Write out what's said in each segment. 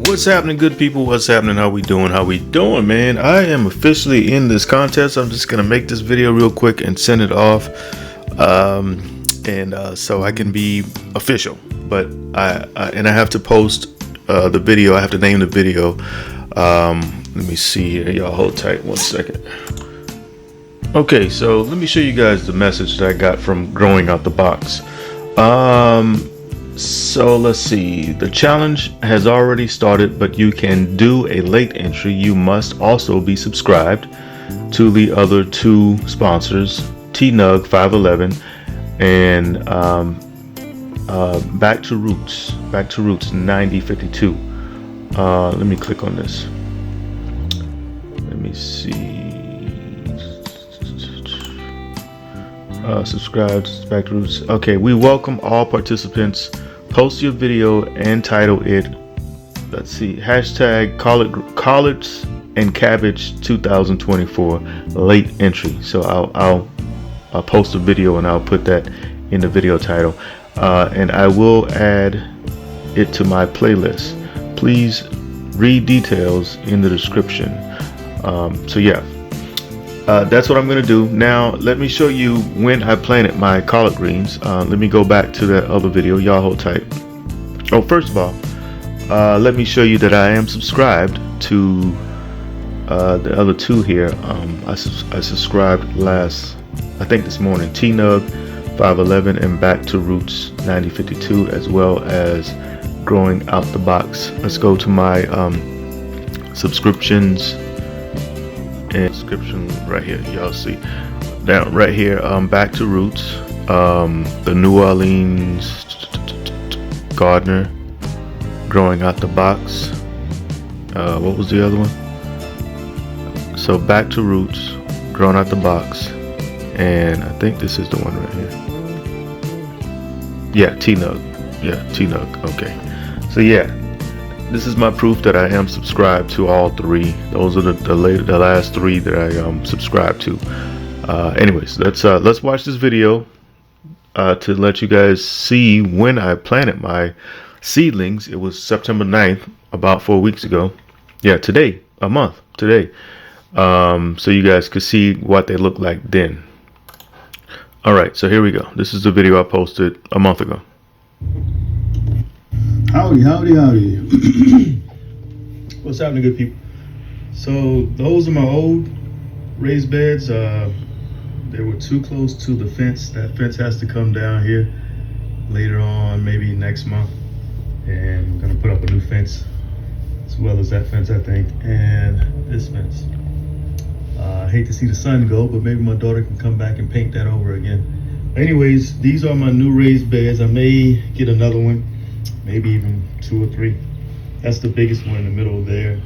What's happening, good people? What's happening? How we doing, man? I am officially in this contest. I'm just gonna make this video real quick and send it off, so I can be official. But I have to post the video. I have to name the video. Let me see here. Y'all hold tight 1 second. Okay, so let me show you guys the message that I got from Growing Out the Box. So let's see, the challenge has already started, but you can do a late entry. You must also be subscribed to the other two sponsors, TNUG 511 and Back to Roots 9052. Let me click on this. Let me see. Subscribe to Back to Roots. Okay, we welcome all participants. Post your video and title it, let's see, hashtag Collards and Cabbage 2024 late entry. So I'll post a video and I'll put that in the video title, and I will add it to my playlist. Please read details in the description. So yeah, that's what I'm gonna do. Now let me show you when I planted my collard greens. Let me go back to that other video. Y'all hold tight. Oh, first of all, let me show you that I am subscribed to the other two here. I subscribed I think this morning, TNUG 511 and Back to Roots 9052, as well as Growing Out the Box. Let's go to my subscriptions. And description right here, y'all see down right here, Back to Roots, the New Orleans gardener, Growing Out the Box, what was the other one? So Back to Roots, Growing Out the Box, and I think this is the one right here. Yeah, TNUG. Okay, so yeah, this is my proof that I am subscribed to all three. Those are the last three that I subscribed to. Anyways, let's watch this video to let you guys see when I planted my seedlings. It was September 9th, about 4 weeks ago. Yeah, today, a month today. So you guys could see what they look like then. All right, so here we go. This is the video I posted a month ago. Howdy. What's happening, good people? So those are my old raised beds. They were too close to the fence. That fence has to come down here later on, maybe next month. And I'm gonna put up a new fence, as well as that fence, I think, and this fence. I hate to see the sun go, but maybe my daughter can come back and paint that over again. Anyways, these are my new raised beds. I may get another one, maybe even 2 or 3. That's the biggest one in the middle there.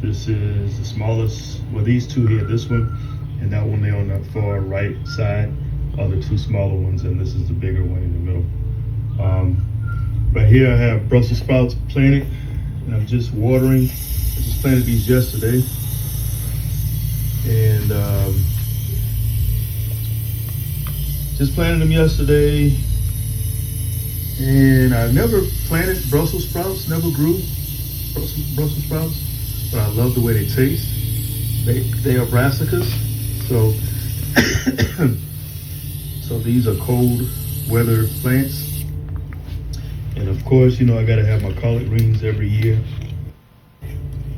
This is the smallest. Well, these two here, this one and that one there on the far right side are the 2 smaller ones, and this is the bigger one in the middle. Right here I have Brussels sprouts planted, and I'm just watering. I just planted these yesterday, and just planted them yesterday. And I never planted Brussels sprouts, never grew Brussels sprouts, but I love the way they taste. They are brassicas, so so these are cold weather plants. And of course, you know, I gotta have my collard greens every year.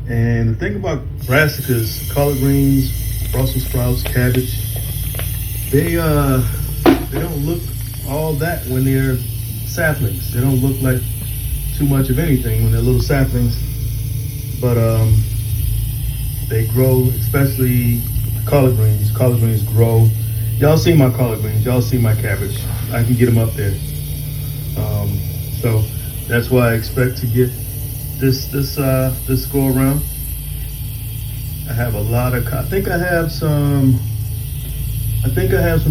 And the thing about brassicas, collard greens, Brussels sprouts, cabbage, they don't look all that when they're saplings. They don't look like too much of anything when they're little saplings, but they grow, especially collard greens. Collard greens grow. Y'all see my collard greens, y'all see my cabbage. I can get them up there. So that's why I expect to get this go around. I have a lot of, I think I have some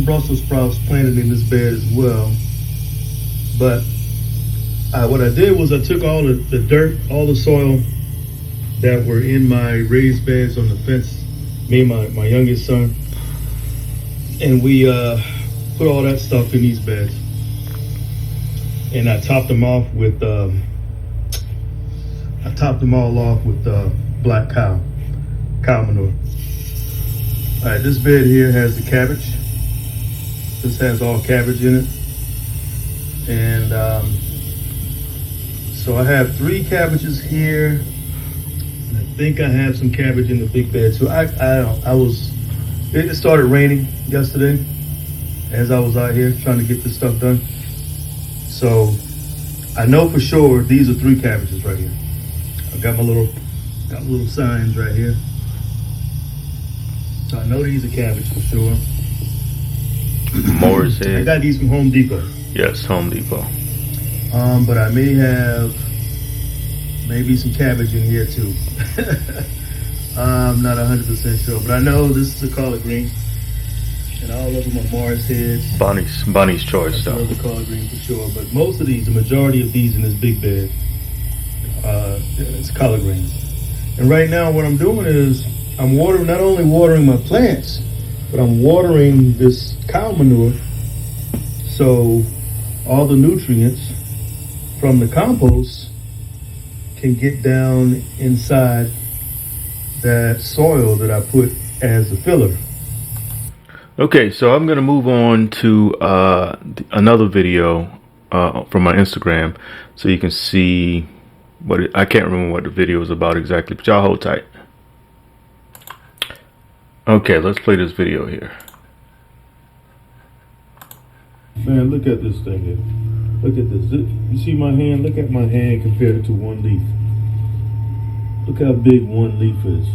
Brussels sprouts planted in this bed as well. But what I did was I took all the dirt, all the soil that were in my raised beds on the fence, me and my youngest son, and we put all that stuff in these beds. And I topped them off with I topped them all off with black cow manure. All right, this bed here has the cabbage. This has all cabbage in it. And so I have 3 cabbages here. And I think I have some cabbage in the big bed too. It started raining yesterday as I was out here trying to get this stuff done. So I know for sure these are 3 cabbages right here. I've got my little signs right here. So I know these are cabbage for sure. Morris head. I got these from Home Depot. Yes, Home Depot. But I may have maybe some cabbage in here too. I'm not 100% sure, but I know this is a collard green, and all of them are Morris heads. Bunny's choice though. The collard green for sure, but most of these, the majority of these in this big bed, it's collard greens. And right now, what I'm doing is I'm not only watering my plants, but I'm watering this cow manure, so all the nutrients from the compost can get down inside that soil that I put as a filler. Okay, so I'm gonna move on to another video from my Instagram, so you can see I can't remember what the video is about exactly, but y'all hold tight. Okay, let's play this video here. Man, look at this thing here. Look at this. You see my hand? Look at my hand compared to one leaf. Look how big one leaf is.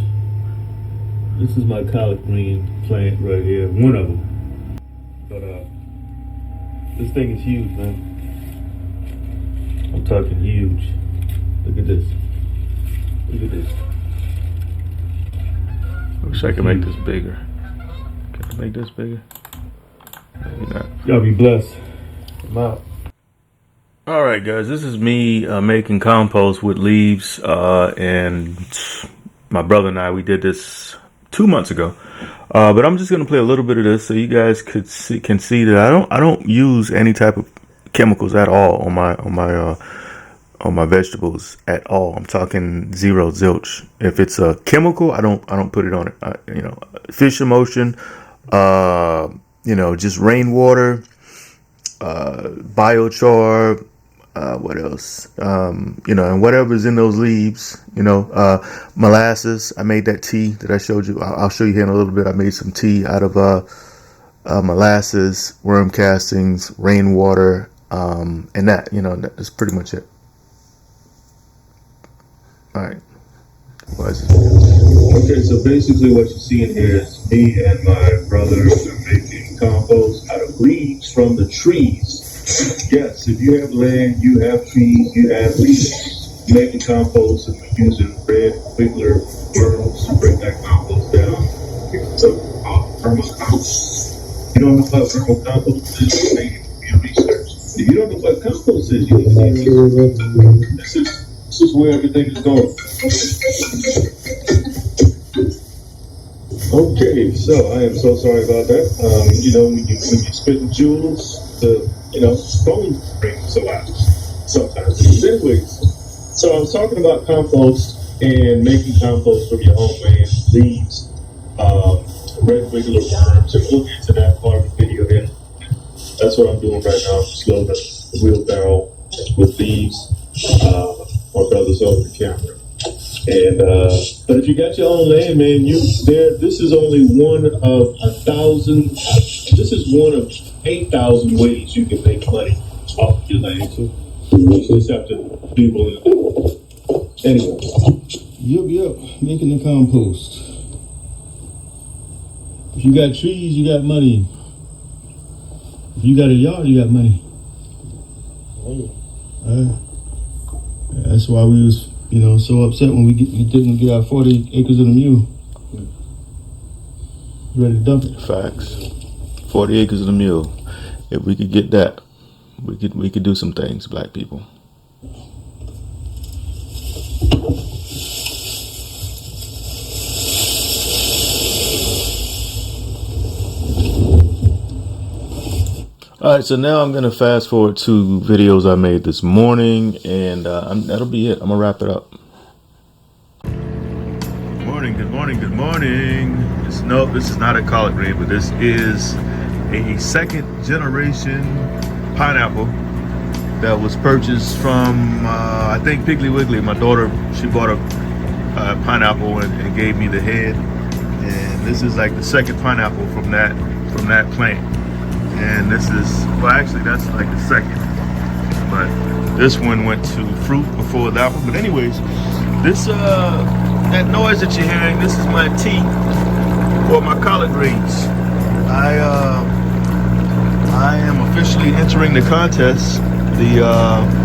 This is my collard green plant right here. One of them. But this thing is huge, man. I'm talking huge. Look at this. Look at this. Wish I could make this bigger. Can I make this bigger? Maybe not. Y'all be blessed. I'm out. Alright guys, this is me making compost with leaves, and my brother and I, we did this 2 months ago. But I'm just gonna play a little bit of this so you guys can see that I don't use any type of chemicals at all on my vegetables at all. I'm talking zero zilch. If it's a chemical, I don't put it on it. Fish emulsion, just rainwater, biochar, what else? And whatever's in those leaves, molasses. I made that tea that I showed you. I'll show you here in a little bit. I made some tea out of molasses, worm castings, rainwater, and that's pretty much it. All right. Okay, so basically what you see in here is me and my brother are making compost out of leaves from the trees. Yes, if you have land, you have trees, you have leaves. Making compost and we're using red wiggler worms to break that compost down. So, vermicompost. You don't know what vermicompost is, you need to do research. If you don't know what compost is, you need to do research. This is where everything is going. Okay, so I am so sorry about that. When you spit jewels, the phone rings so loud sometimes. Anyways, so I was talking about compost and making compost from your own land, leaves, red wiggler worms, and we'll get to that part of the video here. That's what I'm doing right now. I'm just loading the wheelbarrow with leaves. My brother's over the camera. And but if you got your own land, man, this is only one of 1,000. This is one of 8,000 ways you can make money off your land. So you just have to be willing to do it. Anyway, yep, making the compost. If you got trees, you got money. If you got a yard, you got money. That's why we was, so upset when we didn't get our 40 acres of the mule. Ready to dump it. Facts. 40 acres of the mule. If we could get that, we could do some things, black people. Alright, so now I'm going to fast forward to videos I made this morning, and that'll be it. I'm going to wrap it up. Good morning. No, this is not a collard green, but this is a second generation pineapple that was purchased from, I think, Piggly Wiggly. My daughter, she bought a pineapple and gave me the head. And this is like the second pineapple from that plant. And this is, well, actually, that's like the second. But this one went to fruit before that one. But anyways, this that noise that you're hearing, this is my tea for my collard greens. I am officially entering the contest, the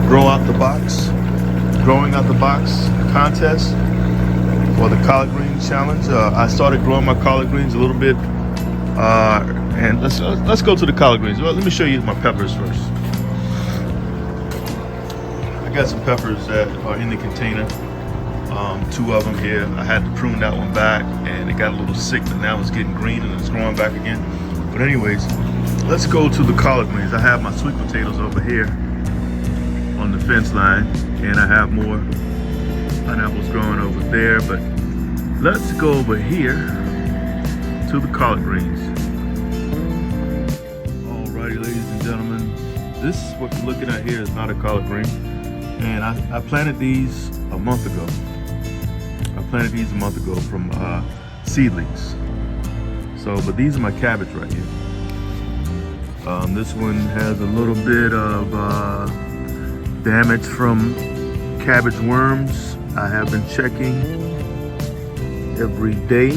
growing out the box contest for the collard greens challenge. I started growing my collard greens a little bit, and let's go to the collard greens. Well, let me show you my peppers first. I got some peppers that are in the container. 2 of them here. I had to prune that one back and it got a little sick, but now it's getting green and it's growing back again. But anyways, let's go to the collard greens. I have my sweet potatoes over here on the fence line, and I have more pineapples growing over there. But let's go over here to the collard greens. Alrighty, ladies and gentlemen, this what you're looking at here is not a collard green. And I planted these a month ago. From seedlings. So, but these are my cabbage right here. This one has a little bit of damage from cabbage worms. I have been checking every day.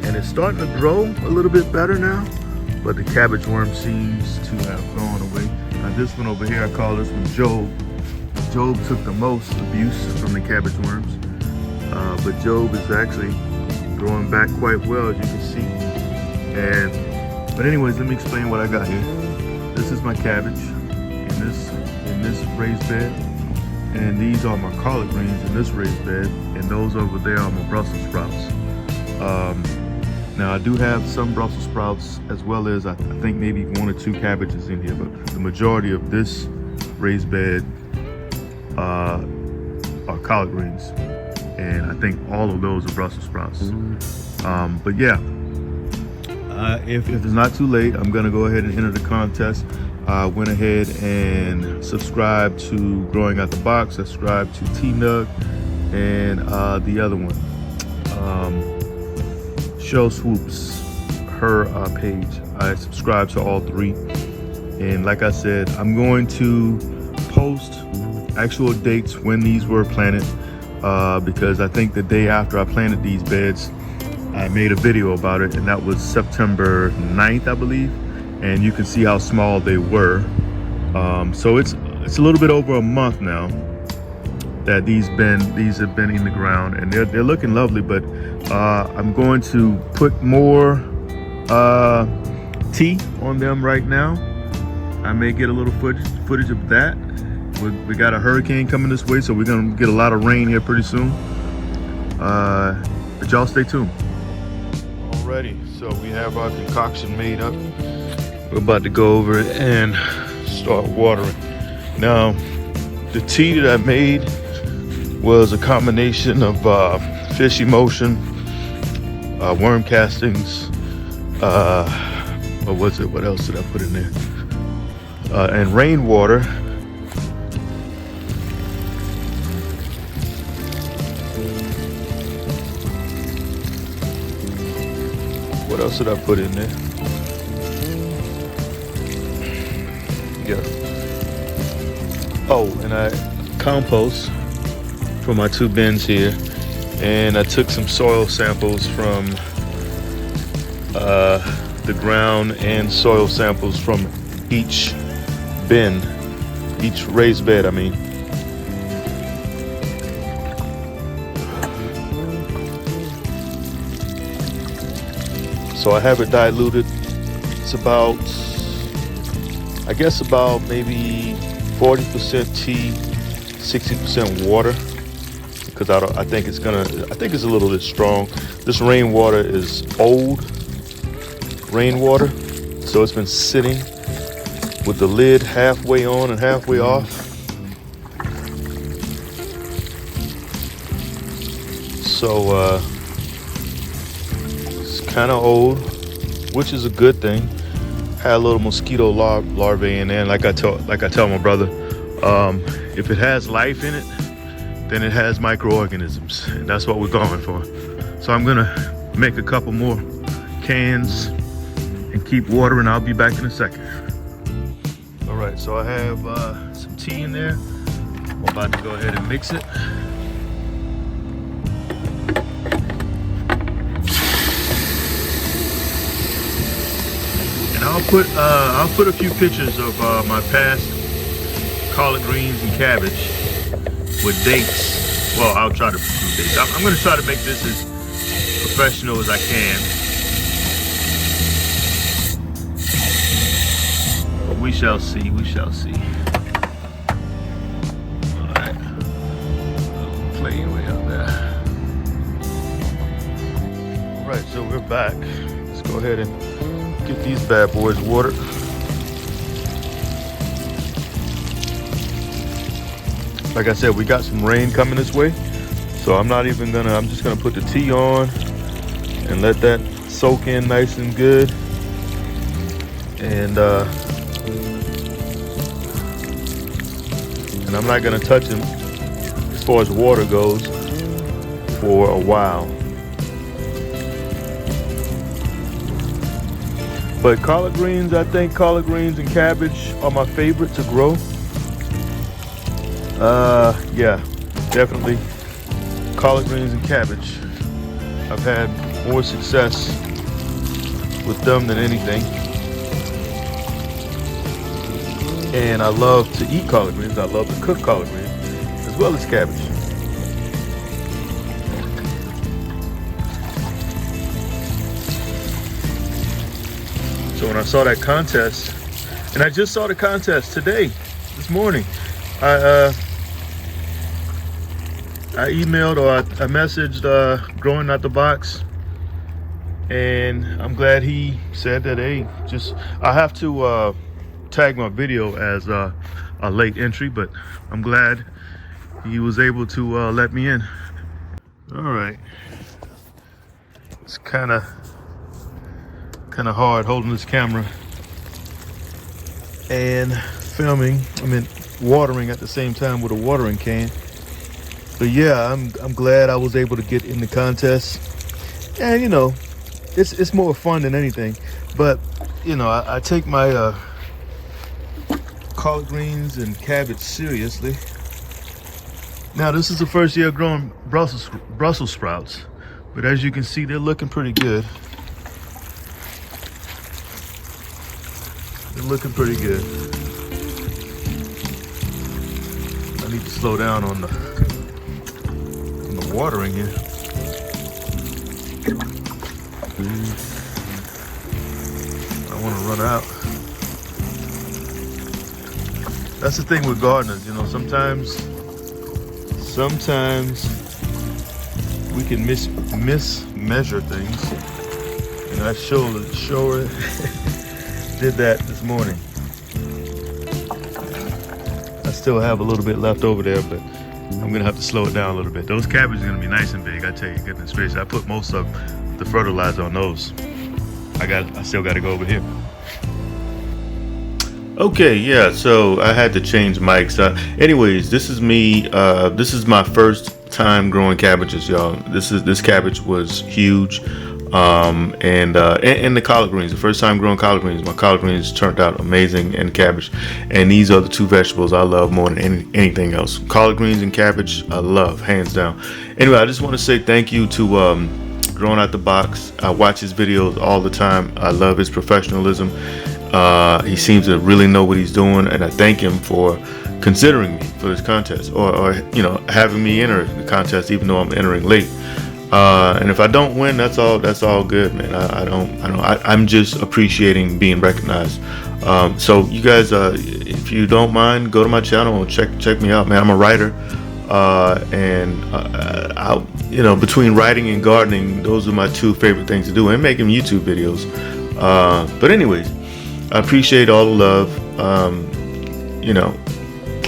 And it's starting to grow a little bit better now, but the cabbage worm seems to have gone away. Now this one over here, I call this one Job. Job took the most abuse from the cabbage worms, but Job is actually growing back quite well, as you can see. But anyways, let me explain what I got here. This is my cabbage in this raised bed, and these are my collard greens in this raised bed, and those over there are my Brussels sprouts. Now I do have some Brussels sprouts, as well as I think maybe 1 or 2 cabbages in here, but the majority of this raised bed are collard greens, and I think all of those are Brussels sprouts. But yeah, if it's not too late, I'm gonna go ahead and enter the contest. Went ahead and subscribe to Growing Out the Box, subscribe to T-Nug, and the other one, Show Swoops, her page. I subscribe to all 3, and like I said, I'm going to post actual dates when these were planted, because I think the day after I planted these beds, I made a video about it, and that was September 9th, I believe, and you can see how small they were. So it's a little bit over a month now that these have been in the ground, and they're looking lovely. But I'm going to put more tea on them right now. I may get a little footage of that. We got a hurricane coming this way, so we're gonna get a lot of rain here pretty soon. But y'all stay tuned. Alrighty, so we have our concoction made up. We're about to go over it and start watering. Now, the tea that I made was a combination of fish emulsion, worm castings, what else did I put in there? And rainwater. What else did I put in there? Yeah. Oh, and I compost for my 2 bins here, and I took some soil samples from the ground and soil samples from each bin, each raised bed, I mean. So I have it diluted. It's about, I guess about maybe 40% tea, 60% water, because I think it's a little bit strong. This rainwater is old rainwater, so it's been sitting with the lid halfway on and halfway off. So it's kind of old, which is a good thing. Had a little mosquito larvae in there, and like I tell my brother, if it has life in it, then it has microorganisms, and that's what we're going for. So I'm gonna make a couple more cans and keep watering. I'll be back in a second. All right, so I have some tea in there. I'm about to go ahead and mix it. And I'll put a few pictures of my past collard greens and cabbage with dates. Well, I'll try to put dates. I'm going to try to make this as professional as I can. But we shall see. We shall see. All right. Play way up there. All right, so we're back. Let's go ahead and get these bad boys watered. Like I said, we got some rain coming this way, so I'm just gonna put the tea on and let that soak in nice and good. And I'm not gonna touch them as far as water goes for a while. But collard greens, I think collard greens and cabbage are my favorite to grow. Yeah, definitely collard greens and cabbage. I've had more success with them than anything. And I love to eat collard greens. I love to cook collard greens as well as cabbage. So when I saw that contest, and I just saw the contest today, this morning, I emailed or I messaged Growing Out the Box, and I'm glad he said that, hey, I have to tag my video as a late entry, but I'm glad he was able to let me in. All right, it's kind of hard holding this camera and filming. Watering at the same time with a watering can. But yeah, I'm glad I was able to get in the contest. And it's more fun than anything. But I take my collard greens and cabbage seriously. Now this is the first year growing Brussels sprouts, but as you can see, they're looking pretty good. They're looking pretty good. I need to slow down on the watering here. I don't want to run out. That's the thing with gardeners, sometimes we can mismeasure things. And I sure did that this morning. I still have a little bit left over there, but I'm gonna have to slow it down a little bit. Those cabbages are gonna be nice and big, I tell you, goodness gracious. I put most of the fertilizer on those. I still gotta go over here. Okay, yeah, so I had to change mics. Anyways, this is me. This is my first time growing cabbages, y'all. This cabbage was huge. And the collard greens, the first time growing collard greens, my collard greens turned out amazing, and cabbage. And these are the two vegetables I love more than anything else. Collard greens and cabbage, I love, hands down. Anyway, I just want to say thank you to Growing Out the Box. I watch his videos all the time. I love his professionalism. He seems to really know what he's doing, and I thank him for considering me for this contest, or having me enter the contest even though I'm entering late. And if I don't win, that's all good, man. I'm just appreciating being recognized. So you guys, if you don't mind, go to my channel and check me out, man. I'm a writer, and between writing and gardening, those are my two favorite things to do, and making YouTube videos. But anyways, I appreciate all the love.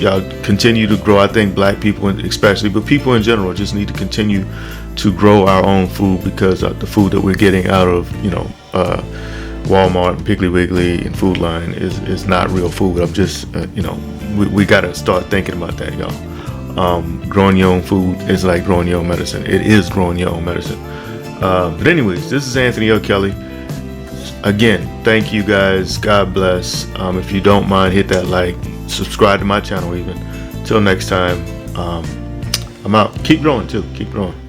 y'all continue to grow. I think black people especially, but people in general, just need to continue to grow our own food, because the food that we're getting out of, Walmart, Piggly Wiggly, and Food Line is not real food. I'm just, we got to start thinking about that, y'all. Growing your own food is like growing your own medicine. It is growing your own medicine. But anyways, this is Anthony L. Kelly. Again, thank you guys. God bless. If you don't mind, hit that like, subscribe to my channel even. Till next time, I'm out. Keep growing too. Keep growing.